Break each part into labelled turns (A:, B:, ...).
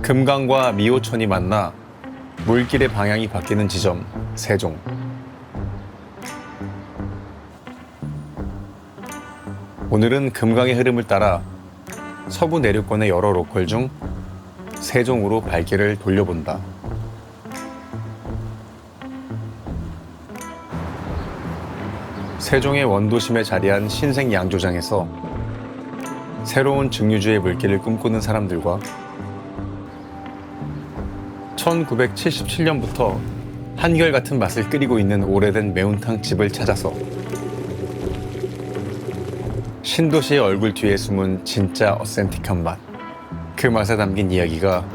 A: 금강과 미호천이 만나 물길의 방향이 바뀌는 지점, 세종. 오늘은 금강의 흐름을 따라 서부 내륙권의 여러 로컬 중 세종으로 발길을 돌려본다. 세종의 원도심에 자리한 신생 양조장에서 새로운 증류주의 물길을 꿈꾸는 사람들과 1977년부터 한결같은 맛을 끓이고 있는 오래된 매운탕 집을 찾아서 신도시의 얼굴 뒤에 숨은 진짜 어센틱한 맛, 그 맛에 담긴 이야기가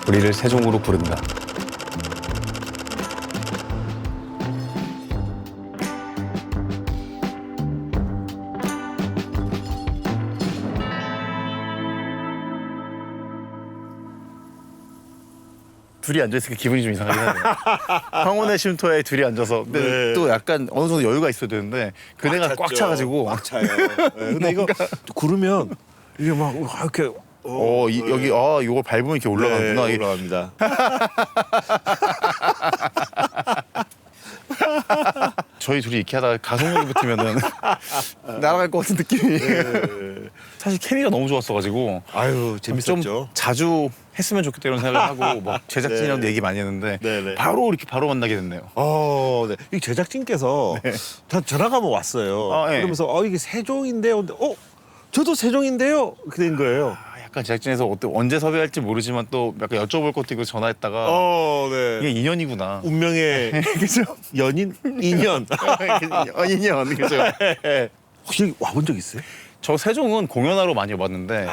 A: 우리를 세종으로 부른다. 둘이 앉아있으니까 기분이 좀 이상하긴 하네요. 황혼의 쉼터에 둘이 앉아서 근데
B: 네.
A: 또 약간 어느 정도 여유가 있어야 되는데 그네가 꽉 차가지고
B: 꽉 차요. 네, 근데 이거 구르면 이게 막 이렇게
A: 여기 이걸 밟으면 이렇게 올라가는구나.
B: 네,
A: 이게
B: 올라갑니다.
A: 저희 둘이 이렇게 하다가 가속력이 붙으면은 날아갈 것 같은 느낌이. 사실 케미가 너무 좋았어가지고
B: 아유 재밌었죠.
A: 좀 자주 했으면 좋겠다 이런 생각을 하고 막 제작진이랑도
B: 네.
A: 얘기 많이 했는데
B: 네.
A: 바로 이렇게 바로 만나게 됐네요.
B: 네. 이 제작진께서 다 전화가 한번 왔어요.
A: 네.
B: 그러면서 이게 세종인데요. 근데 저도 세종인데요. 그렇게 된 거예요.
A: 약간 제작진에서 언제 섭외할지 모르지만 또 약간 여쭤볼 것도 있고 전화했다가
B: 네.
A: 이게 인연이구나.
B: 운명의
A: 그죠?
B: 연인 인연.
A: 인연 그죠?
B: 혹시 와본 적 있어요?
A: 저 세종은 공연하러 많이 와봤는데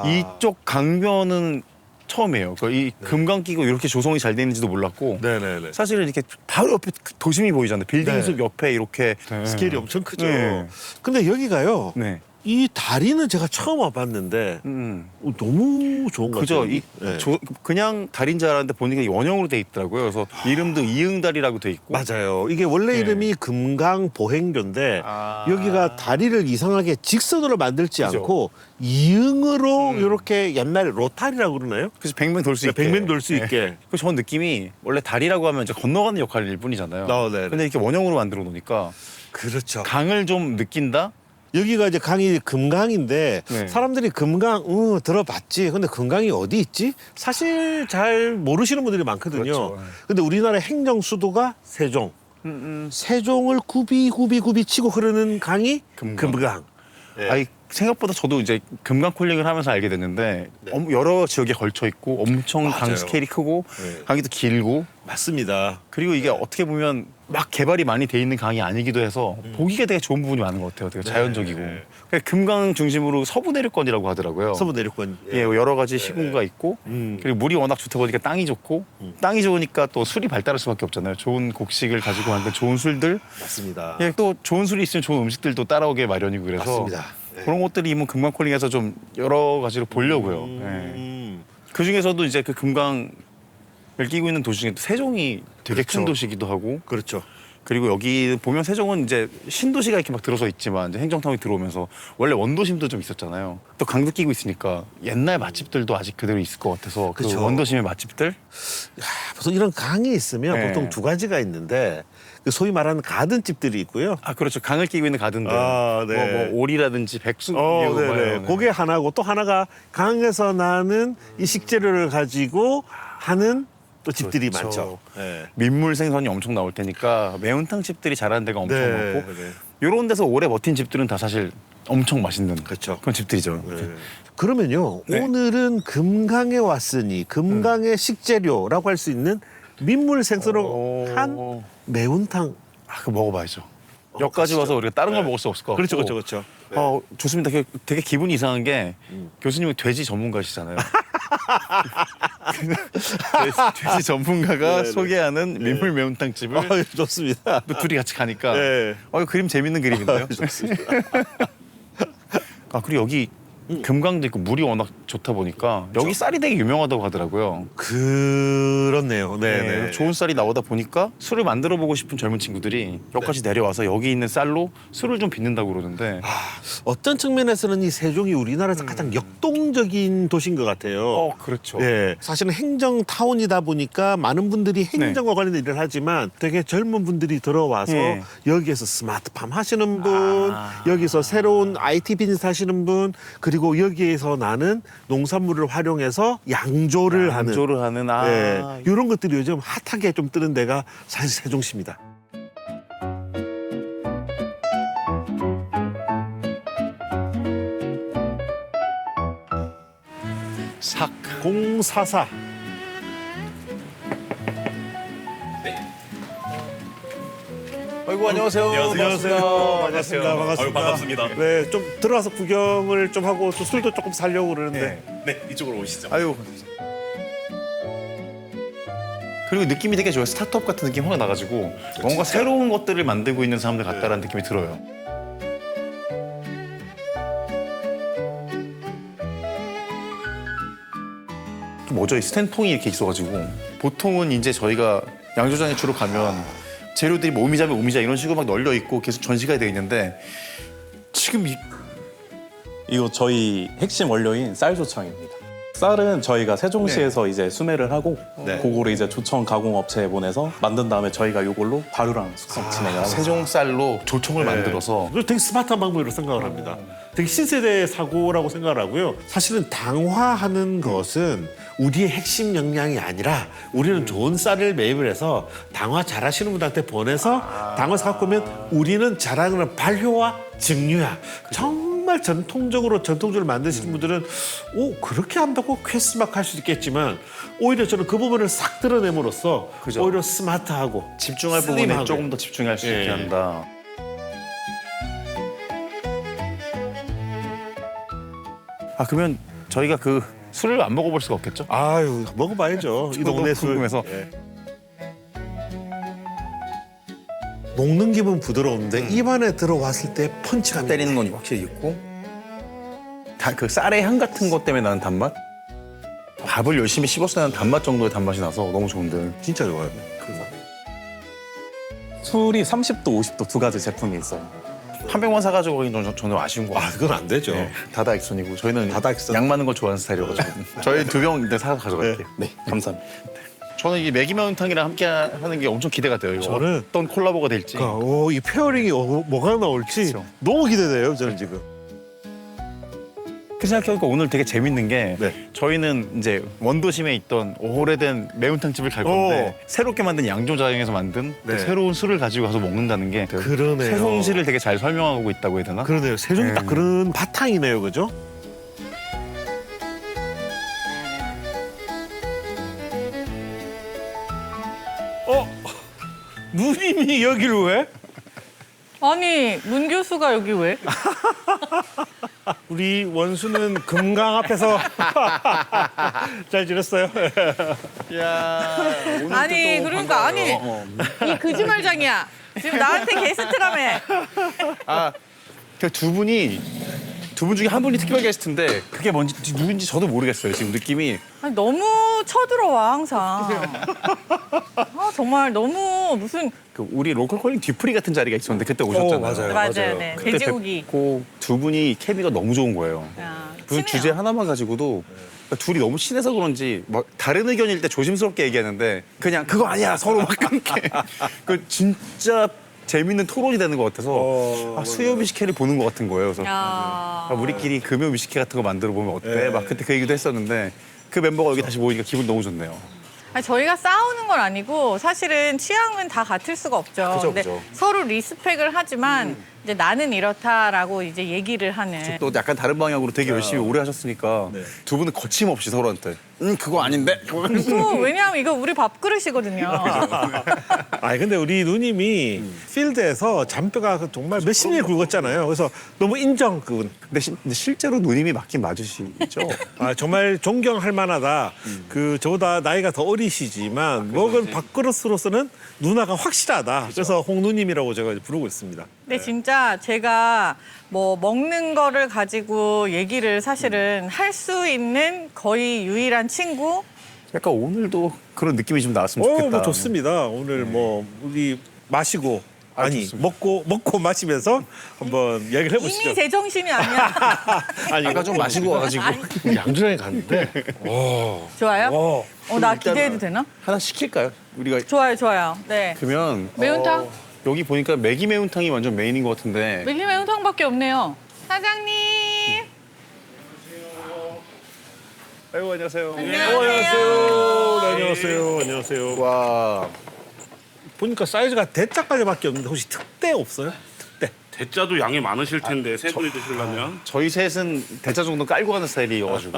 A: 이쪽 강변은 처음이에요. 이 금강 끼고 이렇게 조성이 잘 돼 있는지도 몰랐고
B: 네네네.
A: 사실은 이렇게 바로 옆에 도심이 보이잖아요. 빌딩
B: 네.
A: 숲 옆에 이렇게
B: 스케일이 엄청 크죠.
A: 네.
B: 근데 여기가요.
A: 네.
B: 이 다리는 제가 처음 와봤는데 너무 좋은 것
A: 그죠.
B: 같아요. 네.
A: 그냥 다리인 줄 알았는데 보니까 이 원형으로 돼 있더라고요. 그래서 이름도 이응다리라고 돼 있고.
B: 맞아요. 이게 원래
A: 네.
B: 이름이 금강보행교인데 여기가 다리를 이상하게 직선으로 만들지
A: 그죠.
B: 않고 이응으로 이렇게 옛날에 로타리라고 그러나요?
A: 그래서 백면 돌 수 있게.
B: 백면 돌 수 있게.
A: 그 전 느낌이 원래 다리라고 하면 이제 건너가는 역할일 뿐이잖아요.
B: 네.
A: 근데 이렇게 원형으로 만들어 놓으니까
B: 그렇죠.
A: 강을 좀 느낀다?
B: 여기가 이제 강이 금강인데
A: 네.
B: 사람들이 금강 들어봤지. 근데 금강이 어디 있지? 사실 잘 모르시는 분들이 많거든요.
A: 그렇죠.
B: 근데 우리나라 행정 수도가 세종. 세종을 굽이 치고 흐르는 강이 금강. 네.
A: 아니 생각보다 저도 이제 금강 콜링을 하면서 알게 됐는데 여러 지역에 걸쳐 있고 엄청 강
B: 맞아요.
A: 스케일이 크고
B: 네.
A: 강이 또 길고
B: 맞습니다.
A: 그리고 이게 어떻게 보면 막 개발이 많이 돼 있는 강이 아니기도 해서 보기가 되게 좋은 부분이 많은 것 같아요. 되게 자연적이고. 그러니까 금강 중심으로 서부 내륙권이라고 하더라고요.
B: 서부 내륙권.
A: 예, 여러 가지 시군가 있고 그리고 물이 워낙 좋다 보니까 땅이 좋고 땅이 좋으니까 또 술이 발달할 수밖에 없잖아요. 좋은 곡식을 가지고 만든 좋은 술들.
B: 맞습니다.
A: 예, 또 좋은 술이 있으면 좋은 음식들도 따라오게 마련이고 그래서
B: 맞습니다. 네.
A: 그런 것들이 이번 금강콜링에서 좀 여러 가지로 보려고요. 예. 그 중에서도 이제 그 금강을 끼고 있는 도시 중에 또 세종이 되게
B: 그렇죠.
A: 큰 도시이기도 하고
B: 그렇죠.
A: 그리고 여기 보면 세종은 이제 신도시가 이렇게 막 들어서 있지만 이제 행정타운이 들어오면서 원래 원도심도 좀 있었잖아요. 또 강도 끼고 있으니까 옛날 맛집들도 아직 그대로 있을 것 같아서 그
B: 그쵸.
A: 원도심의 맛집들
B: 보통 이런 강이 있으면
A: 네.
B: 보통 두 가지가 있는데 그 소위 말하는 가든집들이 있고요.
A: 그렇죠. 강을 끼고 있는 가든들
B: 네.
A: 뭐 오리라든지 백숙
B: 네네. 그게 하나고 또 하나가 강에서 나는 이 식재료를 가지고 하는 또 집들이
A: 그렇죠.
B: 많죠. 네.
A: 민물 생선이 엄청 나올 테니까 매운탕 집들이 잘하는 데가 엄청
B: 네,
A: 많고
B: 네.
A: 이런 데서 오래 버틴 집들은 다 사실 엄청 맛있는
B: 그렇죠.
A: 그런 집들이죠.
B: 네. 그러면요.
A: 네.
B: 오늘은 금강에 왔으니 금강의 식재료라고 할 수 있는 민물 생선으로 한 매운탕.
A: 그거 먹어봐야죠. 여기까지 와서 우리가 다른 걸 먹을 수 없을 것 같고.
B: 그렇죠.
A: 좋습니다. 되게 기분이 이상한 게 교수님은 돼지 전문가시잖아요. 돼지 전문가가
B: 네.
A: 소개하는 민물 매운탕 집을
B: 좋습니다.
A: 또 둘이 같이 가니까
B: 네.
A: 이거 그림 재밌는 그림인데요.
B: 좋습니다.
A: 그리고 여기 금강도 있고 물이 워낙 좋다 보니까 여기 쌀이 되게 유명하다고 하더라고요.
B: 그렇네요.
A: 네,
B: 네네.
A: 좋은 쌀이 나오다 보니까 술을 만들어 보고 싶은 젊은 친구들이 여기까지 내려와서 여기 있는 쌀로 술을 좀 빚는다고 그러는데
B: 어떤 측면에서는 이 세종이 우리나라에서 가장 역동적인 도시인 것 같아요.
A: 그렇죠.
B: 예, 사실은 행정 타운이다 보니까 많은 분들이 행정과 관련된 일을 하지만 되게 젊은 분들이 들어와서
A: 네.
B: 여기에서 스마트팜 하시는 분, 여기서 새로운 IT 비즈니스 하시는 분, 그리고 여기에서 나는 농산물을 활용해서 양조를 하는 예, 이런 것들이 요즘 핫하게 좀 뜨는 데가 사실 세종시입니다.
A: 삭
B: 044.
A: 아이고 안녕하세요.
B: 반갑습니다.
C: 아유, 반갑습니다.
B: 네, 좀 들어와서 구경을 좀 하고 또 술도 조금 사려고 그러는데.
C: 네, 이쪽으로 오시죠.
A: 아유. 그리고 느낌이 되게 좋아요. 스타트업 같은 느낌 확 나가지고 뭔가 새로운 것들을 만들고 있는 사람들 같다라는 느낌이 들어요. 뭐죠? 이 스탠통이 이렇게 있어가지고 보통은 이제 저희가 양조장에 주로 가면 재료들이 뭐 오미자면 오미자 이런 식으로 막 널려 있고 계속 전시가 되어 있는데 지금
C: 이거 저희 핵심 원료인 쌀조청입니다. 쌀은 저희가 세종시에서 이제 수매를 하고 그거를 이제 조청 가공 업체에 보내서 만든 다음에 저희가 이걸로 발효랑 숙성 진행을 하고
A: 세종쌀로 조청을 만들어서
B: 그래서 되게 스마트한 방법으로 생각을 합니다. 되게 신세대 사고라고 생각을 하고요. 사실은 당화하는 것은 우리의 핵심 역량이 아니라 우리는 좋은 쌀을 매입을 해서 당화 잘하시는 분한테 보내서 당화 사갖고 오면 우리는 잘하는 발효와 증류야. 정말 전통적으로 만드시는 분들은 그렇게 한다고 퀘스막 할 수 있겠지만 오히려 저는 그 부분을 싹 드러냄으로써
A: 그죠.
B: 오히려 스마트하고
A: 집중할 부분에
B: 슬림하게.
A: 조금 더 집중할 수 있게
B: 예.
A: 한다. 그러면 저희가 그 술을 안 먹어볼 수가 없겠죠?
B: 아유 먹어봐야죠. 이 동네 술.
A: 궁금해서.
B: 예. 녹는 기분 부드러운데 입안에 들어왔을 때 펀치가
A: 때리는 건 확실히 있고 그 쌀의 향 같은 것 때문에 나는 단맛? 밥을 열심히 씹어서 나는 단맛 정도의 단맛이 나서 너무 좋은데
B: 진짜 좋아요.
C: 술이 30도, 50도 두 가지 제품이 있어요.
A: 한 병만 사가지고 가긴 저는 아쉬운 거 같아요.
B: 그건 안 되죠.
A: 다다익선이고 저희는
B: 다다익선.
A: 양 많은 걸 좋아하는 스타일이어가지고 저희 2병 일단 사서 가져갈게요.
C: 네, 감사합니다.
A: 저는 이 매기 매운탕이랑 함께 하는 게 엄청 기대가 돼요. 이거
B: 저는-
A: 어떤 콜라보가 될지.
B: 이 페어링이 뭐가 나올지
A: 그렇죠.
B: 너무 기대돼요. 저는 지금.
A: 그 생각해보니까 오늘 되게 재밌는 게
B: 네.
A: 저희는 이제 원도심에 있던 오래된 매운탕 집을 갈 건데 새롭게 만든 양조장에서 만든 또
B: 네.
A: 새로운 술을 가지고 가서 먹는다는 게
B: 그러네요.
A: 세종시를 되게 잘 설명하고 있다고 해야 되나?
B: 그러네요. 세종이 딱 그런 바탕이네요, 그죠? 누님이 여기를 왜?
D: 아니 문 교수가 여기 왜?
B: 우리 원수는 금강 앞에서 잘 지냈어요?
A: 야,
D: 아니 그러니까 아니 이 거짓말장이야. 지금 나한테 게스트라며.
A: 그 두 분 중에 한 분이 특별 게스트인데 그게 뭔지 누군지 저도 모르겠어요. 지금 느낌이
D: 아니, 너무 쳐들어와 항상. 정말 너무 무슨
A: 그 우리 로컬 콜링 뒤풀이 같은 자리가 있었는데 그때 오셨잖아요.
B: 맞아요.
D: 맞아요, 네.
A: 그때
D: 돼지고기.
A: 뵙고 두 분이 케미가 너무 좋은 거예요.
D: 야,
A: 무슨
D: 친해요.
A: 주제 하나만 가지고도 그러니까 둘이 너무 친해서 그런지 막 다른 의견일 때 조심스럽게 얘기하는데 그냥 그거 아니야 서로 막 끊게 그 진짜 재밌는 토론이 되는 것 같아서 수요 뮤지컬을 보는 것 같은 거예요. 그래서
D: 야.
A: 우리끼리 금요 뮤지컬 같은 거 만들어 보면 어때? 막 그때 그 얘기도 했었는데 그 멤버가 여기 다시 모이니까 기분 너무 좋네요.
D: 아니, 저희가 싸우는 건 아니고 사실은 취향은 다 같을 수가 없죠.
A: 그죠,
D: 근데
A: 그죠.
D: 서로 리스펙을 하지만 이제 나는 이렇다라고 이제 얘기를 하는.
A: 또 약간 다른 방향으로 되게 열심히 오래 하셨으니까 두 분은 거침없이 서로한테 그거 아닌데?
D: 또 왜냐하면 이거 우리 밥그릇이거든요.
B: 아니 근데 우리 누님이 필드에서 잔뼈가 정말 몇십 년 굵었잖아요. 그래서 너무 인정 그분.
A: 근데 실제로 누님이 맞긴 맞으시죠?
B: 정말 존경할 만하다. 저보다 나이가 더 어리시지만 먹은 밥그릇으로서는 누나가 확실하다. 그래서 홍누님이라고 제가 부르고 있습니다.
D: 근데 진짜 진짜 제가 뭐 먹는 거를 가지고 얘기를 사실은 할 수 있는 거의 유일한 친구.
A: 약간 오늘도 그런 느낌이 좀 나왔으면 좋겠다.
B: 뭐 좋습니다. 오늘 뭐 우리 마시고 아니
A: 좋습니다.
B: 먹고 마시면서 한번 이야기를 해보시죠.
D: 이미 제정신이 아니야.
B: 아니
A: 아까 좀 마시고 와가지고
B: 양준에 갔는데
D: 좋아요? 나
A: 일단은
D: 기대해도 되나?
A: 하나 시킬까요? 우리가
D: 좋아요. 네.
A: 그러면
D: 매운탕?
A: 여기 보니까 매기 매운탕이 완전 메인인 것 같은데.
D: 매기 매운탕밖에 없네요. 사장님.
A: 아이고 안녕하세요.
B: 안녕하세요. 안녕하세요.
A: 와.
B: 보니까 사이즈가 대짜까지밖에 없는데 혹시 특대 없어요? 특대.
E: 대짜도 양이 많으실 텐데 세 분이 드시려면
A: 저희 셋은 대짜 정도 깔고 가는 스타일이어가지고.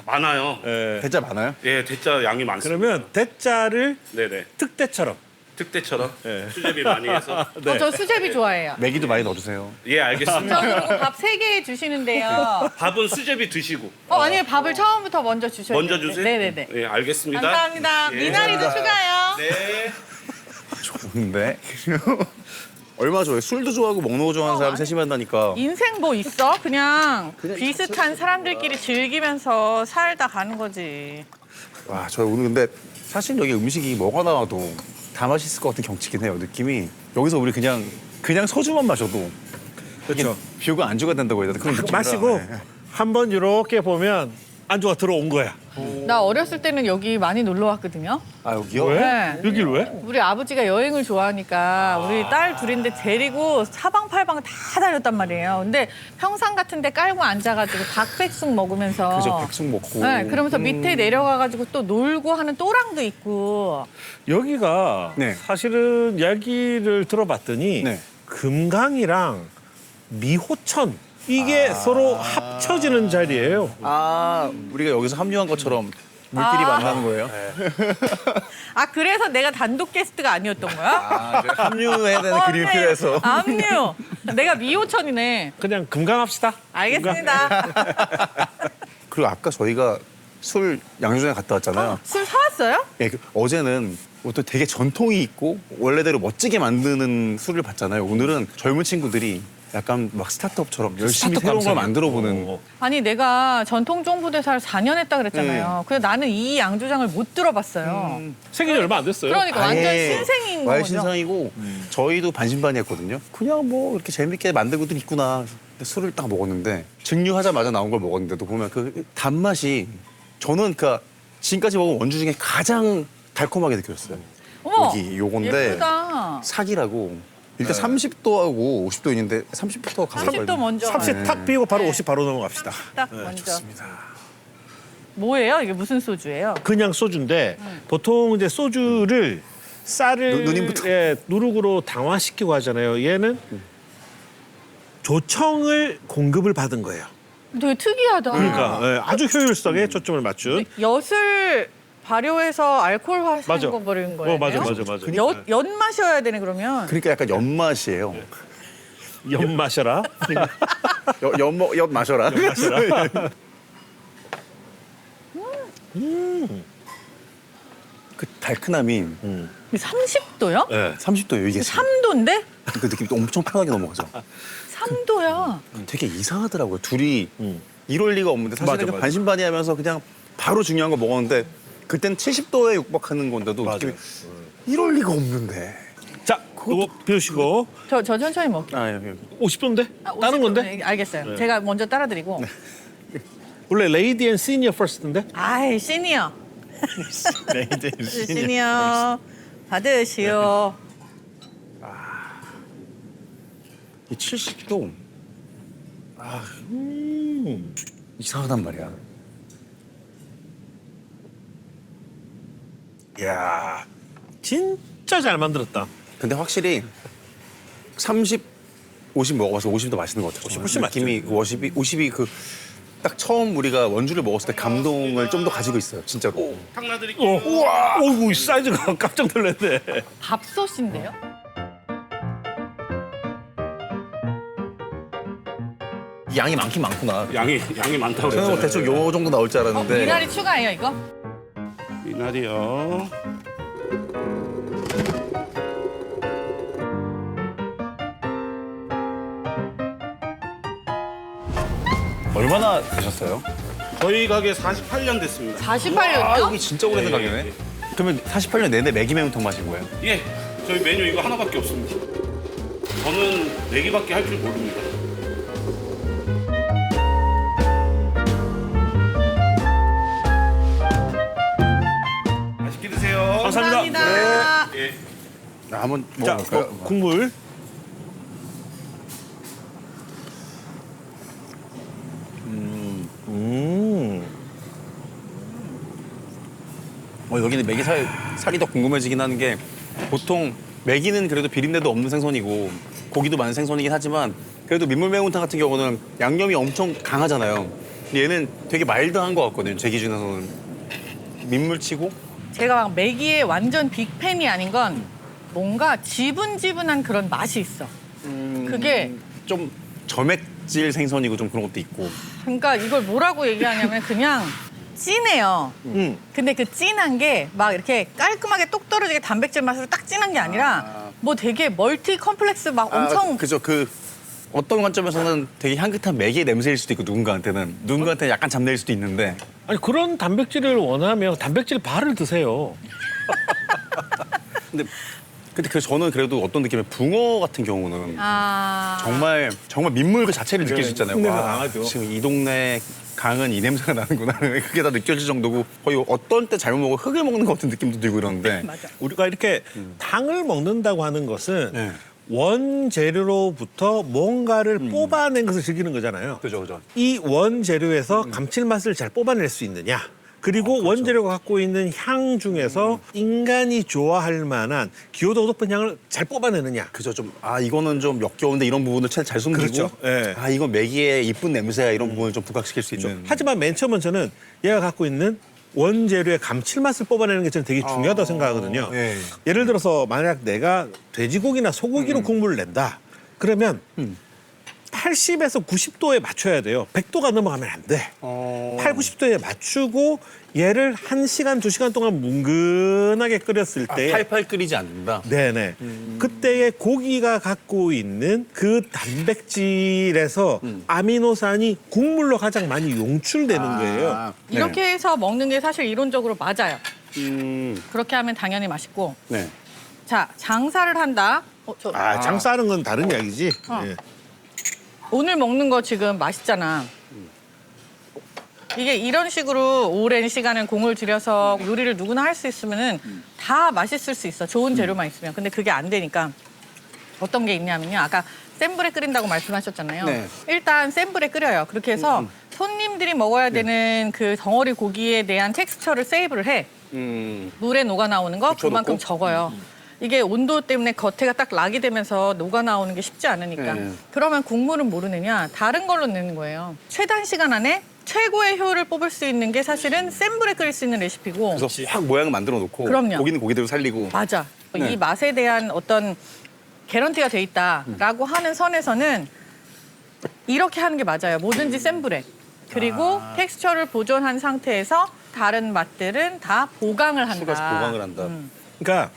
E: 많아요.
A: 대짜 많아요?
E: 예, 대짜 양이 많습니다.
B: 그러면 대짜를
E: 네네
B: 특대처럼.
E: 특대처럼 수제비 많이 해서
D: 저 수제비 좋아해요.
A: 매기도 많이 넣어주세요.
E: 예 알겠습니다.
D: 저 그리고 밥 3개 주시는데요.
E: 밥은 수제비 드시고
D: 아니요. 밥을 처음부터 먼저 주셔야
E: 먼저
D: 돼요.
E: 주세요.
D: 네네네.
E: 예 알겠습니다.
D: 감사합니다.
E: 예.
D: 미나리도 추가요.
E: 네.
A: 좋은데? 얼마 좋아해? 술도 좋아하고 먹는 거 좋아하는 사람 셋이 만나니까.
D: 인생 뭐 있어? 그냥 비슷한 사람들끼리 즐기면서 살다 가는 거지.
A: 와, 저 오늘 근데 사실 여기 음식이 뭐가 나와도 다 맛있을 것 같은 경치긴 해요. 느낌이 여기서 우리 그냥 소주만 마셔도
B: 그렇죠.
A: 뷰가 안주가 된다고 해야 되나 그런 느낌이라.
B: 마시고 한번 이렇게 보면 안주가 들어온 거야.
D: 나 어렸을 때는 여기 많이 놀러 왔거든요.
A: 아 여기요?
B: 왜?
D: 네.
B: 여길 왜?
D: 우리 아버지가 여행을 좋아하니까 우리 딸 둘인데 데리고 사방팔방 다 다녔단 말이에요. 근데 평상 같은 데 깔고 앉아가지고 닭백숙 먹으면서
A: 그죠, 백숙 먹고.
D: 네, 그러면서 밑에 내려가가지고 또 놀고 하는 또랑도 있고.
B: 여기가
A: 네.
B: 사실은 이야기를 들어봤더니
A: 네.
B: 금강이랑 미호천 이게 서로 합쳐지는 자리예요.
A: 아 우리가 여기서 합류한 것처럼 물끼리 만나는 거예요?
D: 아 그래서 내가 단독 게스트가 아니었던 거야?
A: 아, 이제 합류해야 되는 그림이
D: 네.
A: 필요해서.
D: 압류. 내가 미호천이네.
B: 그냥 금강합시다.
D: 알겠습니다.
A: 그리고 아까 저희가 술 양조장에 갔다 왔잖아요.
D: 술 사왔어요?
A: 예, 어제는 또 되게 전통이 있고 원래대로 멋지게 만드는 술을 봤잖아요. 오늘은 젊은 친구들이 약간 막 스타트업처럼 열심히
B: 스타트업
A: 새로운 걸
B: 감성이야.
A: 만들어보는.
D: 아니 내가 전통정보대사를 4년 했다 그랬잖아요. 근데 나는 이 양조장을 못 들어봤어요.
B: 생긴 지 얼마 안 됐어요.
D: 그러니까 완전
A: 아예
D: 신생인
A: 와의
D: 거죠.
A: 신상이고 저희도 반신반의했거든요. 그냥 뭐 이렇게 재밌게 만들고들 있구나. 근데 술을 딱 먹었는데 증류하자마자 나온 걸 먹었는데도 보면 그 단맛이 저는 그 지금까지 먹은 원주 중에 가장 달콤하게 느껴졌어요.
D: 어머,
A: 여기 요건데
D: 예쁘다.
A: 사기라고. 일단 30도하고 50도 있는데 30부터 가서
D: 30도 먼저.
B: 30 탁 비고 바로 50 바로 넘어갑시다.
D: 딱 먼저. 뭐예요? 이게 무슨 소주예요?
B: 그냥 소주인데 보통 이제 소주를 쌀을
A: 누님부터.
B: 누룩으로 당화시키고 하잖아요. 얘는 조청을 공급을 받은 거예요.
D: 되게 특이하다.
B: 그러니까 아주 효율성에 초점을 맞춘.
D: 엿을 발효해서 알코올화
B: 맞아.
D: 시킨 거 버리는 거예요?
B: 맞아.
D: 엿 마셔야 되네 그러면.
A: 그러니까 약간 연맛이에요.
B: 엿 마셔라.
A: 엿 마셔라. 그 달큰함이
D: 30도요?
B: 네.
A: 30도예요 이게.
D: 3도인데?
A: 그 느낌이 또 엄청 편하게 넘어가죠.
D: 3도야.
A: 되게 이상하더라고요. 둘이 이럴 리가 없는데 사실은
B: 맞아.
A: 반신반의하면서 그냥 바로 중요한 거 먹었는데 그때는 70도에 육박하는 건데도
B: 맞아.
A: 느낌이 이럴 리가 없는데.
B: 자, 그거 비우시고
D: 저 천천히 먹게.
A: 아 여기.
B: 50도인데?
D: 아,
B: 다른
D: 50도.
B: 건데?
D: 네, 알겠어요. 제가 먼저 따라드리고.
B: 원래 레이디 앤 시니어 퍼스트인데?
D: 아이 시니어. 시니어 받으시오.
A: 이 70도. 이상하단 말이야.
B: 이야, 진짜 잘 만들었다.
A: 근데 확실히 30, 50 먹어봐서 50이 더 맛있는 것 같아요.
B: 훨씬
A: 느낌이 50이 그 딱 처음 우리가 원주를 먹었을 때 감동을 좀 더 가지고 있어요. 진짜로.
E: 탕 놔드릴게요.
B: 우와, 어이구, 이 사이즈가 깜짝 놀랐네.
D: 밥솥인데요?
A: 양이 많긴 많구나.
E: 양이 많다고
A: 생각보다
E: 그랬잖아요.
A: 대충 요 정도 나올 줄 알았는데.
D: 미나리 추가해요 이거?
E: 미나리요.
A: 얼마나 되셨어요?
E: 저희 가게 48년 됐습니다.
D: 48년이요?
A: 여기 진짜 오래된 가게네. 그러면 48년 내내 매기 매운탕 마신 거예요?
E: 예, 저희 메뉴 이거 하나밖에 없습니다. 저는 내기밖에 할 줄 모릅니다. 맛있게 드세요.
D: 감사합니다.
E: 예.
A: 한번
B: 자,
A: 먹어볼까요?
B: 국물.
A: 여기는 메기 살이 더 궁금해지긴 하는 게 보통 메기는 그래도 비린내도 없는 생선이고 고기도 많은 생선이긴 하지만 그래도 민물 매운탕 같은 경우는 양념이 엄청 강하잖아요. 근데 얘는 되게 마일드한 것 같거든요. 제 기준에서는 민물치고
D: 제가 막 매기의 완전 빅팬이 아닌 건 뭔가 지분지분한 그런 맛이 있어. 그게
A: 좀 점액질 생선이고 좀 그런 것도 있고.
D: 그러니까 이걸 뭐라고 얘기하냐면 그냥 진해요. 근데 그 진한 게 막 이렇게 깔끔하게 똑 떨어지게 단백질 맛으로 딱 진한 게 아니라 뭐 되게 멀티 컴플렉스 막 엄청
A: 그죠. 그 어떤 관점에서는 되게 향긋한 메기의 냄새일 수도 있고 누군가한테는 약간 잡내일 수도 있는데
F: 아니 그런 단백질을 원하면 단백질 바를 드세요.
A: 근데 저는 그래도 어떤 느낌의 붕어 같은 경우는 정말 민물 그 자체를 느낄 수 있잖아요.
B: 흉내가
A: 와,
B: 강하죠.
A: 지금 이 동네 강은 이 냄새가 나는구나. 그게 다 느껴질 정도고 거의 어떤 때 잘못 먹어 흙을 먹는 것 같은 느낌도 들고 이러는데.
D: 맞아.
B: 우리가 이렇게 당을 먹는다고 하는 것은
A: 네.
B: 원재료로부터 뭔가를 뽑아낸 것을 즐기는 거잖아요.
A: 그죠.
B: 이 원재료에서 감칠맛을 잘 뽑아낼 수 있느냐. 그리고 원재료가 갖고 있는 향 중에서 인간이 좋아할 만한 기호도 높은 향을 잘 뽑아내느냐.
A: 그죠. 이거는 좀 역겨운데 이런 부분을 잘 숨기고.
B: 그렇죠. 예.
A: 이건 메기의 이쁜 냄새야 이런 부분을 좀 부각시킬 수 있는.
B: 하지만 맨 처음은 저는 얘가 갖고 있는 원재료의 감칠맛을 뽑아내는 게 저는 되게 중요하다고 생각하거든요.
A: 예.
B: 예를 들어서 만약 내가 돼지고기나 소고기로 국물을 낸다. 그러면 80에서 90도에 맞춰야 돼요. 100도가 넘어가면 안 돼. 8, 90도에 맞추고 얘를 1시간, 2시간 동안 뭉근하게 끓였을 때
A: 팔팔 끓이지 않는다.
B: 네네. 그때의 고기가 갖고 있는 그 단백질에서 아미노산이 국물로 가장 많이 용출되는 거예요.
D: 이렇게 해서 먹는 게 사실 이론적으로 맞아요. 그렇게 하면 당연히 맛있고.
A: 네.
D: 자, 장사를 한다.
B: 장사하는 건 다른 이야기지. 예.
D: 오늘 먹는 거 지금 맛있잖아. 이게 이런 식으로 오랜 시간을 공을 들여서 요리를 누구나 할 수 있으면은 다 맛있을 수 있어. 좋은 재료만 있으면. 근데 그게 안 되니까 어떤 게 있냐면요. 아까 센 불에 끓인다고 말씀하셨잖아요.
A: 네.
D: 일단 센 불에 끓여요. 그렇게 해서 손님들이 먹어야 되는 그 덩어리 고기에 대한 텍스처를 세이브를 해. 물에 녹아 나오는 거 그만큼 적어요. 이게 온도 때문에 겉에가 딱 락이 되면서 녹아 나오는 게 쉽지 않으니까.
A: 네.
D: 그러면 국물은 뭐 내냐? 다른 걸로 내는 거예요. 최단 시간 안에 최고의 효율을 뽑을 수 있는 게 사실은 센 불에 끓일 수 있는 레시피고.
A: 그래서 확 모양을 만들어 놓고
D: 그럼요.
A: 고기는 고기대로 살리고.
D: 맞아.
A: 네.
D: 이 맛에 대한 어떤 개런티가 돼 있다라고 하는 선에서는 이렇게 하는 게 맞아요. 뭐든지 센 불에. 그리고 텍스처를 보존한 상태에서 다른 맛들은 다 보강을 한다.
A: 추가해서 보강을 한다.
B: 그러니까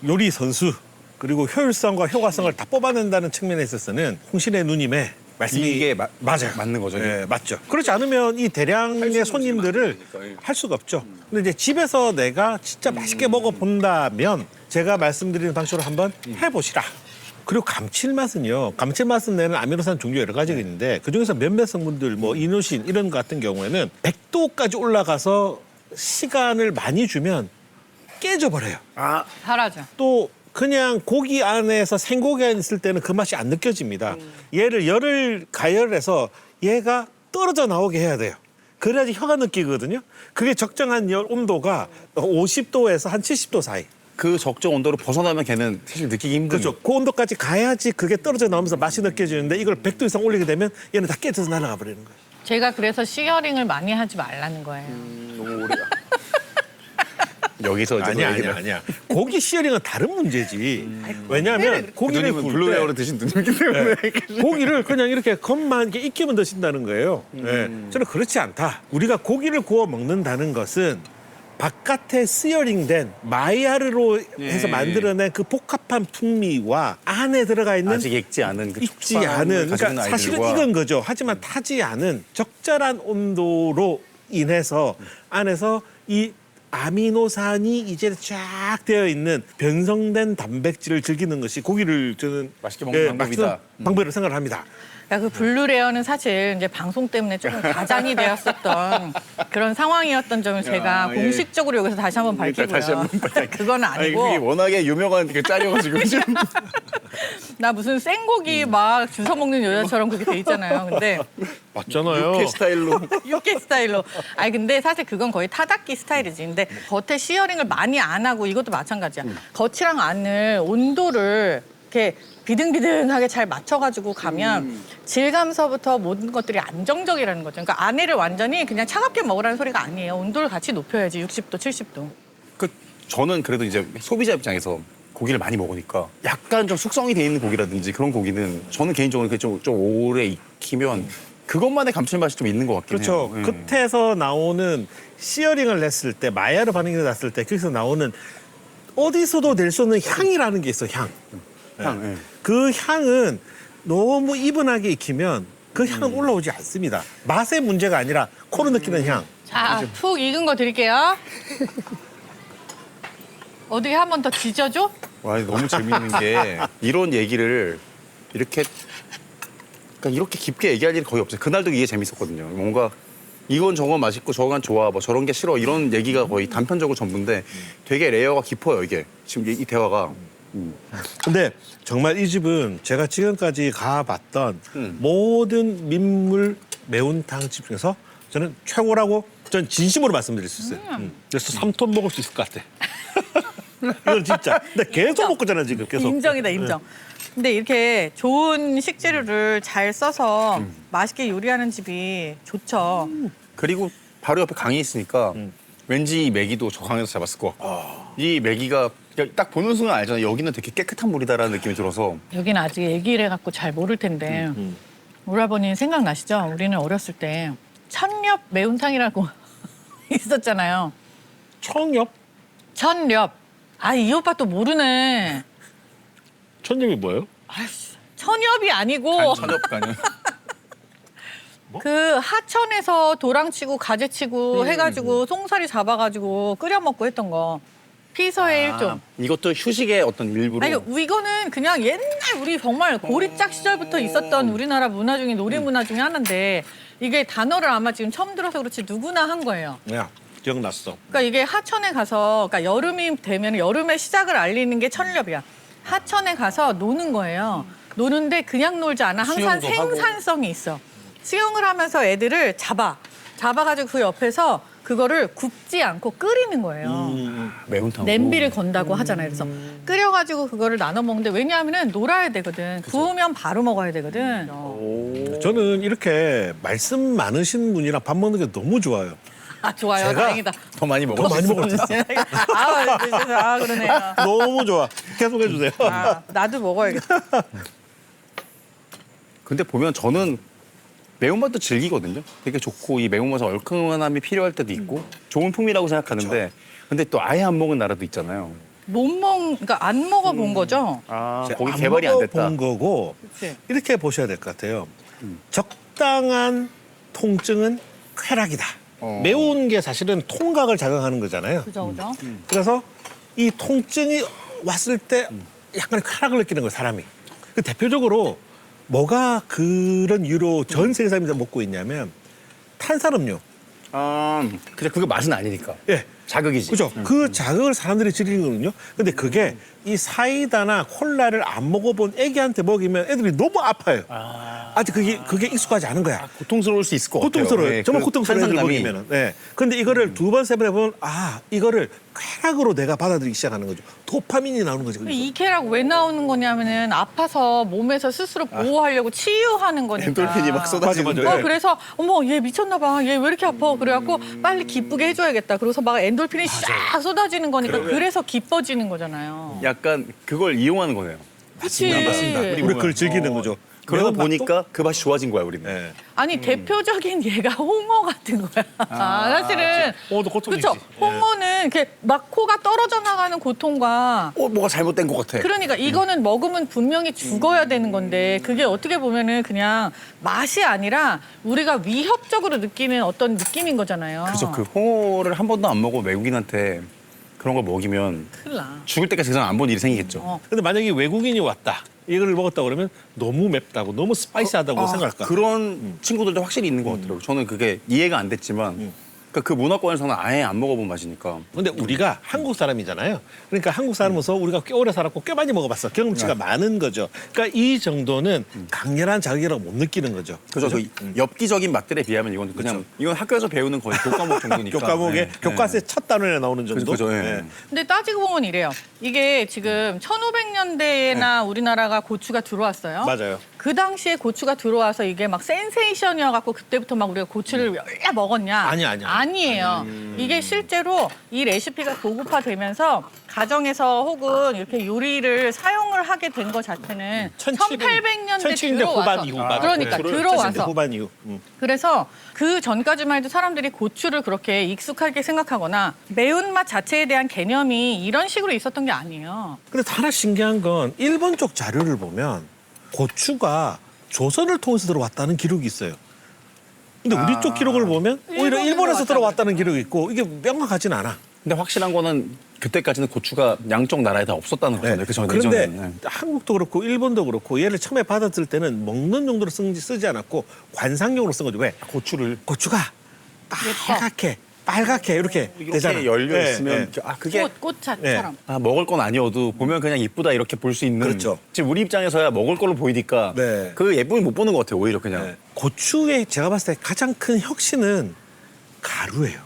B: 요리 선수 그리고 효율성과 효과성을 다 뽑아낸다는 측면에 있어서는 홍신의 누님의 말씀이
A: 이게
B: 맞아요.
A: 맞는 거죠.
B: 예, 맞죠. 그렇지 않으면 이 대량의 손님들을 할 수가 없죠. 근데 이제 집에서 내가 진짜 맛있게 먹어본다면 제가 말씀드리는 방식으로 한번 해보시라. 그리고 감칠맛은요. 감칠맛은 내는 아미노산 종류 여러 가지가 있는데 그중에서 몇몇 성분들 뭐 이노신 이런 것 같은 경우에는 100도까지 올라가서 시간을 많이 주면 깨져버려요.
D: 잘하죠.
B: 또 그냥 고기 안에서 생고기 안에 있을 때는 그 맛이 안 느껴집니다. 얘를 열을 가열해서 얘가 떨어져 나오게 해야 돼요. 그래야지 혀가 느끼거든요. 그게 적정한 열 온도가 50도에서 한 70도 사이.
A: 그 적정 온도로 벗어나면 걔는 사실 느끼기 힘든.
B: 그렇죠. 그 온도까지 가야지 그게 떨어져 나오면서 맛이 느껴지는데 이걸 100도 이상 올리게 되면 얘는 다 깨져서 날아가 버리는 거예요.
D: 제가 그래서 시어링을 많이 하지 말라는 거예요.
A: 너무 오래. 여기서 이제
B: 아니야. 고기 시어링은 다른 문제지. 왜냐하면 고기를
A: 누님은
B: 구울
A: 블루웨어를
B: 때
A: 드신 누님이기 때문에.
B: 고기를 그냥 이렇게 겉만 이렇게 익히면 드신다는 거예요. 예. 저는 그렇지 않다. 우리가 고기를 구워 먹는다는 것은 바깥에 스여링된 마이야르로 해서 만들어낸 그 복합한 풍미와 안에 들어가 있는
A: 아직 익지 않은 그
B: 익지
A: 촉감을
B: 않은
A: 가지고
B: 그러니까
A: 있는
B: 사실은
A: 아이들과
B: 익은 거죠. 하지만 타지 않은 적절한 온도로 인해서 안에서 이 아미노산이 이제 쫙 되어 있는 변성된 단백질을 즐기는 것이 고기를 저는
A: 맛있게 먹는 방법이다.
B: 맛있는 방법으로 생각을 합니다.
D: 그 블루레어는 사실 이제 방송 때문에 조금 가장이 되었었던 그런 상황이었던 점을 제가
A: 예.
D: 공식적으로 여기서 다시 한번 밝히고요.
A: 다시 한번
D: 그건
A: 아니
D: 아니고
A: 그게 워낙에 유명한 그 짤이어가지고 지금
D: 나 무슨 생고기 막 주워 먹는 여자처럼 그렇게 돼 있잖아요. 근데
F: 맞잖아요.
A: 육회 스타일로
D: 육개 스타일로. 아니 근데 사실 그건 거의 타다키 스타일이지. 근데 겉에 시어링을 많이 안 하고 이것도 마찬가지야. 겉이랑 안을 온도를 이렇게 비등비등하게 잘 맞춰가지고 가면 질감서부터 모든 것들이 안정적이라는 거죠. 그러니까 안에를 완전히 그냥 차갑게 먹으라는 소리가 아니에요. 온도를 같이 높여야지 60도, 70도.
A: 그 저는 그래도 이제 소비자 입장에서 고기를 많이 먹으니까 약간 좀 숙성이 돼 있는 고기라든지 그런 고기는 저는 개인적으로 좀 오래 익히면 그것만의 감칠맛이 좀 있는 것 같긴
B: 그렇죠.
A: 해요.
B: 끝에서 나오는 시어링을 냈을 때 마이야르 반응이 났을 때 거기서 나오는 어디서도 낼 수 없는 향이라는 게 있어. 향.
A: 향, 예.
B: 그 향은 너무 이분하게 익히면 그 향은 올라오지 않습니다. 맛의 문제가 아니라 코로 느끼는 향.
D: 자, 푹 익은 거 드릴게요. 어떻게 한 번 더 지져줘?
A: 와 너무 재밌는 게 이런 얘기를 이렇게 그러니까 이렇게 깊게 얘기할 일이 거의 없어요. 그날도 이게 재밌었거든요. 뭔가 이건 저건 맛있고 저건 좋아, 뭐 저런 게 싫어 이런 얘기가 거의 단편적으로 전부인데 되게 레이어가 깊어요 이게 지금 이 대화가.
B: 근데 정말 이 집은 제가 지금까지 가봤던 모든 민물 매운탕 집 중에서 저는 최고라고 전 진심으로 말씀드릴 수 있어요.
F: 그래서 3톤 먹을 수 있을 것 같아.
B: 이건 진짜. 근데 계속 먹고 잖아 지금 계속.
D: 인정이다, 인정. 근데 이렇게 좋은 식재료를 잘 써서 맛있게 요리하는 집이 좋죠.
A: 그리고 바로 옆에 강이 있으니까 왠지 이 메기도 저 강에서 잡았을 것 같고 이 메기가 그냥 딱 보는 순간 알잖아요. 여기는 되게 깨끗한 물이다라는 느낌이 들어서
D: 여기는 아직 얘기를 해갖고 잘 모를 텐데 오라버니 생각나시죠? 우리는 어렸을 때 천엽 매운탕이라고 있었잖아요.
F: 청엽?
D: 천엽. 아, 이 오빠 또 모르네.
F: 천엽이 뭐예요?
D: 아이씨, 천엽이 아니고
A: 천엽간은
D: 그 하천에서 도랑치고 가재치고 해가지고 송사리 잡아가지고 끓여 먹고 했던 거. 피서의 일종.
A: 이것도 휴식의 어떤 일부로
D: 아니, 이거는 그냥 옛날 우리 정말 고리짝 시절부터 있었던 우리나라 문화 중에 놀이 문화 중에 하나인데 이게 단어를 아마 지금 처음 들어서 그렇지 누구나 한 거예요.
B: 야, 기억났어.
D: 그러니까 이게 하천에 가서 그러니까 여름이 되면 여름의 시작을 알리는 게 천엽이야. 하천에 가서 노는 거예요. 노는데 그냥 놀지 않아. 항상
A: 수영도 하고.
D: 생산성이 있어. 수영을 하면서 애들을 잡아가지고 그 옆에서 그거를 굽지 않고 끓이는 거예요.
A: 매운탕
D: 냄비를 건다고 하잖아요. 그래서 끓여가지고 그거를 나눠 먹는데 왜냐하면 놀아야 되거든. 구우면 바로 먹어야 되거든.
B: 저는 이렇게 말씀 많으신 분이랑 밥 먹는 게 너무 좋아요.
D: 아, 좋아요.
B: 제가
D: 다행이다.
A: 더 많이 먹어.
B: 더 많이 먹을 수 있어요.
D: 아, 그러네요.
B: 너무 좋아. 계속 해주세요.
D: 아, 나도 먹어야겠다.
A: 근데 보면 저는 매운맛도 즐기거든요. 되게 좋고 이 매운맛에 얼큰함이 필요할 때도 있고 좋은 풍미라고 생각하는데 근데 또 아예 안 먹은 나라도 있잖아요.
D: 그러니까 안 먹어본 거죠?
A: 아
B: 제가
A: 거기 개발이 안 됐다.
B: 본 거고
D: 그치.
B: 이렇게 보셔야 될 것 같아요. 적당한 통증은 쾌락이다. 매운 게 사실은 통각을 자극하는 거잖아요.
D: 그죠.
B: 그래서 이 통증이 왔을 때 약간 쾌락을 느끼는 거예요, 사람이. 그 대표적으로 뭐가 그런 이유로 전 세계 사람들이 먹고 있냐면 탄산음료.
A: 그냥 그게 맛은 아니니까.
B: 예.
A: 자극이지.
B: 그죠? 그 자극을 사람들이 즐기거든요. 근데 그게 이 사이다나 콜라를 안 먹어본 애기한테 먹이면 애들이 너무 아파요. 아직 그게 익숙하지 않은 거야.
A: 고통스러울 수 있을 것 같아요.
B: 고통스러워요.
A: 네,
B: 정말
A: 그
B: 고통스러워요. 애들
A: 탄산감이.
B: 먹이면은. 네. 근데 이거를 두 번, 세 번 해보면 이거를 쾌락으로 내가 받아들이기 시작하는 거죠. 도파민이 나오는 거죠. 그래서.
D: 이 쾌락 왜 나오는 거냐면은 아파서 몸에서 스스로 보호하려고 치유하는 거니까.
A: 엔돌핀이 막 쏟아지는
B: 맞아.
D: 그래서 어머 얘 미쳤나 봐. 얘 왜 이렇게 아파. 그래갖고 빨리 기쁘게 해줘야겠다. 그래서 막 엔돌핀이 쫙 쏟아지는 거니까 그래서 기뻐지는 거잖아요.
A: 약간 그걸 이용하는 거네요.
D: 그치.
B: 맞습니다. 우리 그걸 즐기는 거죠.
A: 그러다
B: 매운 맛도-
A: 보니까 그 맛이 좋아진 거야 우리는.
B: 네.
D: 아니 대표적인 얘가 홍어 같은 거야. 사실은
F: 홍어도 고통이지.
D: 그렇죠. 홍어는 이렇게 막 코가 떨어져 나가는 고통과
A: 뭐가 잘못된 것 같아.
D: 그러니까 이거는 먹으면 분명히 죽어야 되는 건데 그게 어떻게 보면은 그냥 맛이 아니라 우리가 위협적으로 느끼는 어떤 느낌인 거잖아요.
A: 그래서 그 홍어를 한 번도 안 먹어 외국인한테 그런 걸 먹이면
D: 큰일 나.
A: 죽을 때까지 그냥 안 본 일이 생기겠죠.
B: 근데 만약에 외국인이 왔다. 이걸 먹었다 그러면 너무 맵다고 너무 스파이시하다고 생각할까?
A: 그런 친구들도 확실히 있는 것 같더라고요. 저는 그게 이해가 안 됐지만 그러니까 그 문화권에서는 아예 안 먹어본 맛이니까.
B: 근데 우리가 한국 사람이잖아요. 그러니까 한국 사람으로서 우리가 꽤 오래 살았고 꽤 많이 먹어봤어. 경험치가 많은 거죠. 그러니까 이 정도는 강렬한 자극이라고 못 느끼는 거죠.
A: 그죠. 그 엽기적인 맛들에 비하면 이건 그냥 이건 학교에서 배우는 거의 교과목 정도니까.
B: 교과목에
A: 네.
B: 교과서에 첫 단원에 나오는 정도.
A: 그죠. 예.
B: 네.
D: 근데 따지고 보면 이래요. 이게 지금 1500년대에나 우리나라가 고추가 들어왔어요.
B: 맞아요.
D: 그 당시에 고추가 들어와서 이게 막 센세이션이어갖고 그때부터 막 우리가 고추를 열려 먹었냐?
B: 아니야.
D: 아니에요. 이게 실제로 이 레시피가 보급화되면서 가정에서 혹은 이렇게 요리를 사용을 하게 된 것 자체는 1800년대
B: 1700년대 후반 이후. 맞아요.
D: 그러니까
B: 네.
D: 들어와서
B: 1700년대 후반 이후.
D: 그래서 그 전까지만 해도 사람들이 고추를 그렇게 익숙하게 생각하거나 매운맛 자체에 대한 개념이 이런 식으로 있었던 게 아니에요.
B: 근데 하나 신기한 건 일본 쪽 자료를 보면 고추가 조선을 통해서 들어왔다는 기록이 있어요. 근데 우리 쪽 기록을 보면 오히려 일본에서 들어왔다는 기록이 있고 이게 명확하진 않아.
A: 근데 확실한 거는 그때까지는 고추가 양쪽 나라에 다 없었다는 거잖아요. 그 전에
B: 그런데
A: 예전에는.
B: 한국도 그렇고 일본도 그렇고 얘를 처음에 받았을 때는 먹는 용도로 쓰지 않았고 관상용으로 쓴 거죠. 왜? 고추가 빨갛게 이렇게 되잖아.
A: 열려 있으면 그게
D: 꽃차처럼.
A: 먹을 건 아니어도 보면 그냥 이쁘다 이렇게 볼 수 있는.
B: 그렇죠.
A: 지금 우리 입장에서야 먹을 걸로 보이니까
B: 네.
A: 그 예쁨이 못 보는 것 같아요. 오히려 그냥.
B: 고추의 제가 봤을 때 가장 큰 혁신은 가루예요.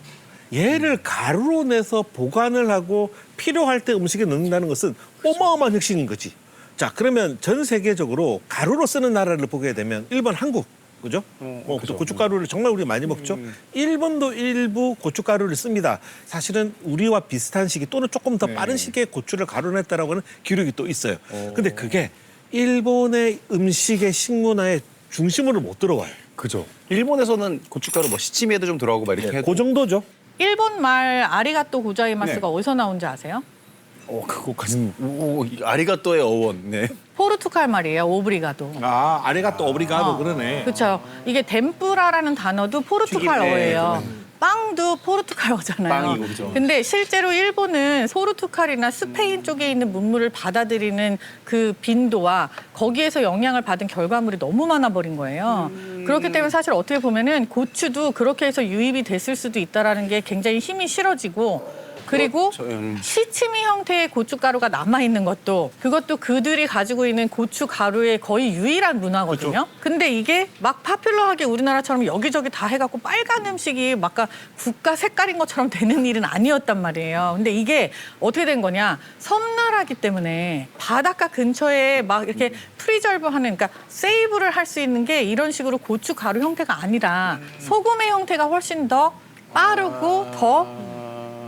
B: 얘를 가루로 내서 보관을 하고 필요할 때 음식에 넣는다는 것은 어마어마한 혁신인 거지. 자, 그러면 전 세계적으로 가루로 쓰는 나라를 보게 되면 일본, 한국, 그죠? 고춧가루를 정말 우리 많이 먹죠. 일본도 일부 고춧가루를 씁니다. 사실은 우리와 비슷한 시기 또는 조금 더 빠른 시기에 고추를 가루냈다라고 하는 기록이 또 있어요. 근데 그게 일본의 음식의 식문화의 중심으로 못 들어와요.
A: 그죠. 일본에서는 고춧가루 뭐 시치미에도 좀 들어가고 막 이렇게 해도.
B: 그 정도죠.
D: 일본 말 아리가또 고자이마스가 어디서 나온지 아세요?
A: 그거까지. 아리가또의 어원. 네.
D: 포르투갈 말이에요. 오브리가도.
B: 아래가 또 오브리가도 그러네.
D: 그렇죠. 이게 덴뿌라라는 단어도 포르투갈어예요. 빵도 포르투갈어잖아요.
A: 빵이고, 그죠.
D: 근데 실제로 일본은 포르투갈이나 스페인 쪽에 있는 문물을 받아들이는 그 빈도와 거기에서 영향을 받은 결과물이 너무 많아 버린 거예요. 그렇기 때문에 사실 어떻게 보면은 고추도 그렇게 해서 유입이 됐을 수도 있다라는 게 굉장히 힘이 실어지고 그리고 시치미 형태의 고춧가루가 남아있는 것도 그것도 그들이 가지고 있는 고춧가루의 거의 유일한 문화거든요. 근데 이게 막 파퓰러하게 우리나라처럼 여기저기 다 해갖고 빨간 음식이 막 국가 색깔인 것처럼 되는 일은 아니었단 말이에요. 근데 이게 어떻게 된 거냐. 섬나라기 때문에 바닷가 근처에 막 이렇게 프리저브하는 그러니까 세이브를 할 수 있는 게 이런 식으로 고춧가루 형태가 아니라 소금의 형태가 훨씬 더 빠르고 더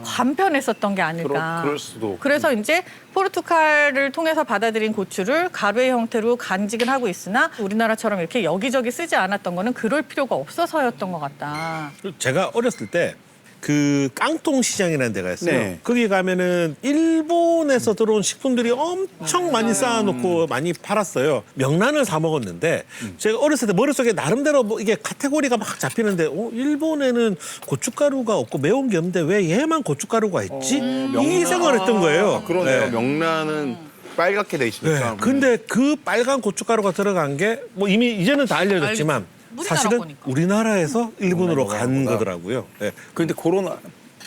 D: 간편했었던 게 아닐까.
A: 그럴 수도.
D: 그래서 이제 포르투갈을 통해서 받아들인 고추를 가루의 형태로 간직을 하고 있으나 우리나라처럼 이렇게 여기저기 쓰지 않았던 거는 그럴 필요가 없어서였던 것 같다.
B: 제가 어렸을 때 그 깡통 시장이라는 데가 있어요.
A: 네.
B: 거기 가면은 일본에서 들어온 식품들이 엄청 많이 쌓아놓고 많이 팔았어요. 명란을 사 먹었는데 제가 어렸을 때 머릿속에 나름대로 뭐 이게 카테고리가 막 잡히는데 일본에는 고춧가루가 없고 매운 게 없는데 왜 얘만 고춧가루가 있지? 이 생각을 했던 거예요.
A: 그러네요.
B: 네.
A: 명란은 빨갛게 돼 있으니까.
B: 네. 근데 그 빨간 고춧가루가 들어간 게 뭐 이미 이제는 다 알려졌지만
D: 우리나라
B: 사실은
D: 거니까.
B: 우리나라에서 일본으로 간 거더라고요. 네.
A: 그런데 그런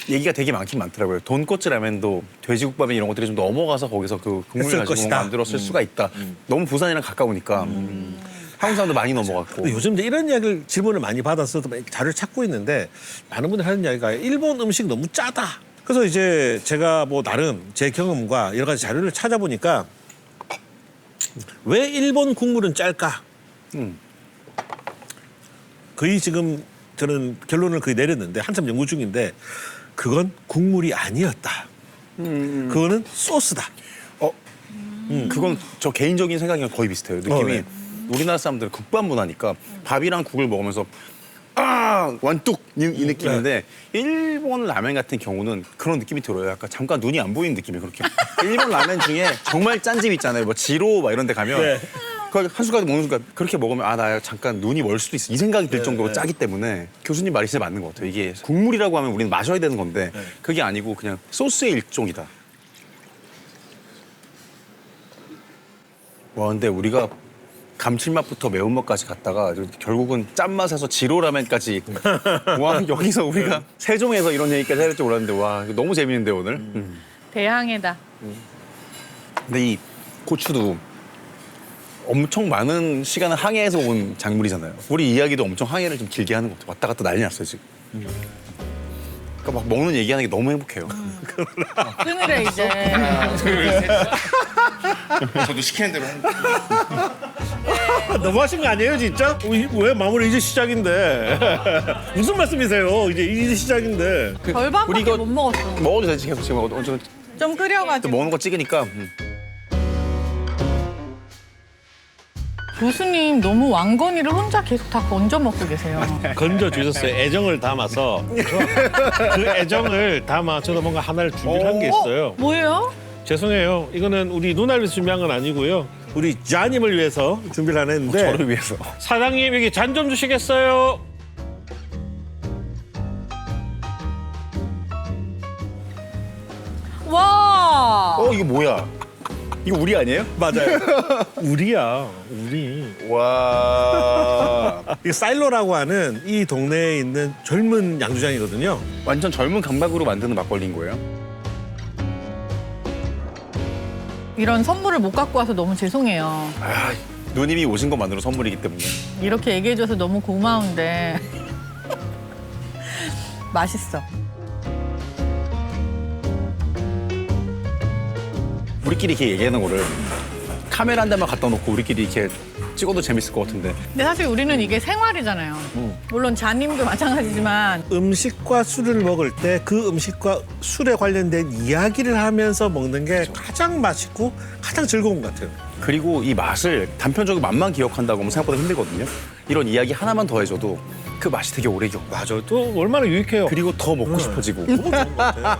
A: 얘기가 되게 많긴 많더라고요. 돈코츠 라면도 돼지국밥에 이런 것들이 좀 넘어가서 거기서 그 국물을
B: 했을
A: 가지고
B: 것이다.
A: 만들었을 수가 있다. 너무 부산이랑 가까우니까. 한국 사람도 많이 넘어갔고.
B: 근데 요즘 이제 이런 이야기를 질문을 많이 받아서 자료를 찾고 있는데 많은 분들이 하는 이야기가 일본 음식 너무 짜다. 그래서 이제 제가 뭐 나름 제 경험과 여러 가지 자료를 찾아보니까 왜 일본 국물은 짤까? 거의 지금 저는 결론을 거의 내렸는데 한참 연구 중인데 그건 국물이 아니었다. 그거는 소스다.
A: 그건 저 개인적인 생각이랑 거의 비슷해요. 느낌이
B: 네.
A: 우리나라 사람들은 국밥 문화니까 밥이랑 국을 먹으면서 완뚝 이 느낌인데 일본 라면 같은 경우는 그런 느낌이 들어요. 약간 잠깐 눈이 안 보이는 느낌이 그렇게. 일본 라면 중에 정말 짠 집 있잖아요. 뭐 지로 막 이런 데 가면 그걸 한 숟가락 먹는 순간 그렇게 먹으면 아 나 잠깐 눈이 멀 수도 있어 이 생각이 들 정도로 짜기 때문에 교수님 말이 진짜 맞는 것 같아요. 이게 국물이라고 하면 우리는 마셔야 되는 건데 그게 아니고 그냥 소스의 일종이다. 와 근데 우리가 감칠맛부터 매운맛까지 갔다가 결국은 짠맛에서 지로라면까지 와 여기서 우리가 세종에서 이런 얘기까지 해야 될 줄 몰랐는데 와 이거 너무 재밌는데 오늘.
D: 대항해다.
A: 근데 이 고추도 엄청 많은 시간을 항해해서 온 작물이잖아요. 우리 이야기도 엄청 항해를 좀 길게 하는 것 같아요. 왔다 갔다 난리 났어요 지금. 그러니까 막 먹는 얘기하는 게 너무 행복해요.
D: 그늘에 이제
E: 저도 시키는 대로 하는
B: 너무하신 거 아니에요 진짜? 왜 마무리 이제 시작인데 무슨 말씀이세요? 이제 시작인데.
D: 절반밖에
A: 우리 이거
D: 못 먹었어.
A: 먹어도 되지 계속 지금 어쩌면
D: 좀 끓여가지고.
A: 먹는 거 찍으니까.
D: 교수님 너무 왕건이를 혼자 계속 다 건져 먹고 계세요.
B: 건져 주셨어요. 애정을 담아서 그 애정을 담아 저도 뭔가 하나를 준비를 한 게 있어요.
D: 뭐예요?
B: 죄송해요. 이거는 우리 누나를 위해서 준비한 건 아니고요. 우리 자님을 위해서 준비를 안 했는데
A: 저를 위해서.
B: 사장님 여기 잔 좀 주시겠어요?
D: 와.
A: 이거 뭐야? 이거 우리 아니에요?
B: 맞아요. 우리야, 우리.
A: 와.
B: 이 사일로라고 하는 이 동네에 있는 젊은 양조장이거든요.
A: 완전 젊은 감각으로 만드는 막걸리인 거예요?
D: 이런 선물을 못 갖고 와서 너무 죄송해요.
A: 아, 누님이 오신 것만으로 선물이기 때문에.
D: 이렇게 얘기해줘서 너무 고마운데 맛있어.
A: 우리끼리 이렇게 얘기하는 거를 카메라 한 대만 갖다 놓고 우리끼리 이렇게 찍어도 재밌을 것 같은데.
D: 근데 사실 우리는 이게 생활이잖아요. 물론 자님도 마찬가지지만
B: 음식과 술을 먹을 때 그 음식과 술에 관련된 이야기를 하면서 먹는 게 가장 맛있고 가장 즐거운 것 같아요.
A: 그리고 이 맛을 단편적으로 맛만 기억한다고 하면 생각보다 힘들거든요. 이런 이야기 하나만 더 해줘도 그 맛이 되게 오래 기억.
B: 맞아, 또 얼마나 유익해요.
A: 그리고 더 먹고 싶어지고.
B: 너무 좋은 것 같아요.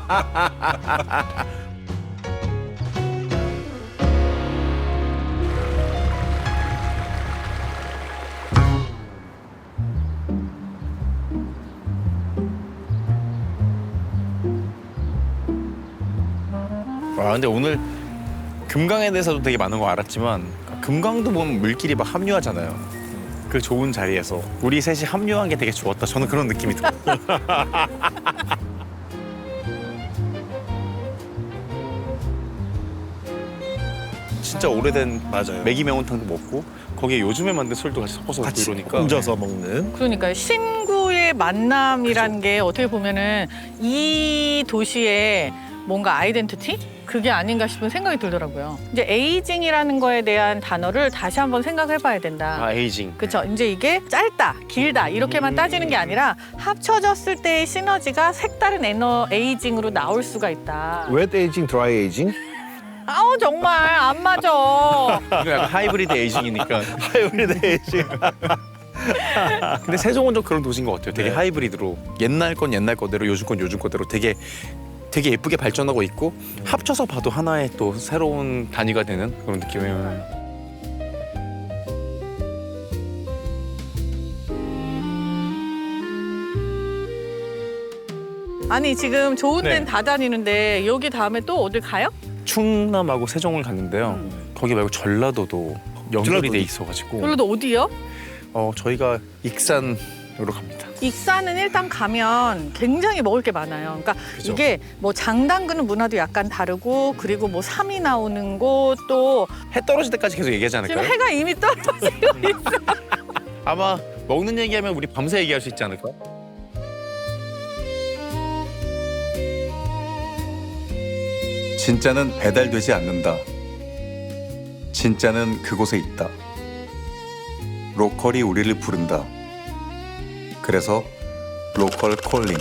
A: 와 근데 오늘 금강에 대해서도 되게 많은 거 알았지만 금강도 보면 물길이 막 합류하잖아요. 그 좋은 자리에서 우리 셋이 합류한 게 되게 좋았다. 저는 그런 느낌이 들어요. 진짜 오래된
B: 맞아요.
A: 매기 매운탕도 먹고 거기에 요즘에 만든 술도 같이 섞어서 먹고 이러니까
B: 얹어서 먹는.
D: 그러니까 신구의 만남이란 게 어떻게 보면은 이 도시의 뭔가 아이덴티티? 그게 아닌가 싶은 생각이 들더라고요. 이제 에이징이라는 거에 대한 단어를 다시 한번 생각해봐야 된다.
A: 아 에이징.
D: 그렇죠. 이제 이게 짧다, 길다 이렇게만 따지는 게 아니라 합쳐졌을 때의 시너지가 색다른 에이징으로 나올 수가 있다.
G: 웨트 에이징, 드라이 에이징?
D: 아우 정말 안 맞아.
A: 이거 약간 하이브리드 에이징이니까.
B: 하이브리드 에이징.
A: 근데 세종은 좀 그런 도시인 것 같아요. 되게
B: 네.
A: 하이브리드로 옛날 건 옛날 거대로 요즘 건 요즘 거대로 되게 예쁘게 발전하고 있고 합쳐서 봐도 하나의 또 새로운 단위가 되는 그런 느낌이에요.
D: 아니 지금 좋은 데는
A: 네.
D: 다 다니는데 여기 다음에 또 어딜 가요?
A: 충남하고 세종을 갔는데요. 거기 말고 전라도도 연결이 돼 있어가지고
D: 전라도 어디요?
A: 저희가 익산으로 갑니다.
D: 익산은 일단 가면 굉장히 먹을 게 많아요. 그러니까
A: 그죠.
D: 이게 뭐 장담그는 문화도 약간 다르고 그리고 뭐 삼이 나오는 곳 또
A: 해 떨어질 때까지 계속 얘기하지
D: 지금
A: 않을까요?
D: 해가 이미 떨어지고 있어.
A: 아마 먹는 얘기하면 우리 밤새 얘기할 수 있지 않을까? 진짜는 배달되지 않는다. 진짜는 그곳에 있다. 로컬이 우리를 부른다. 그래서 로컬 콜링.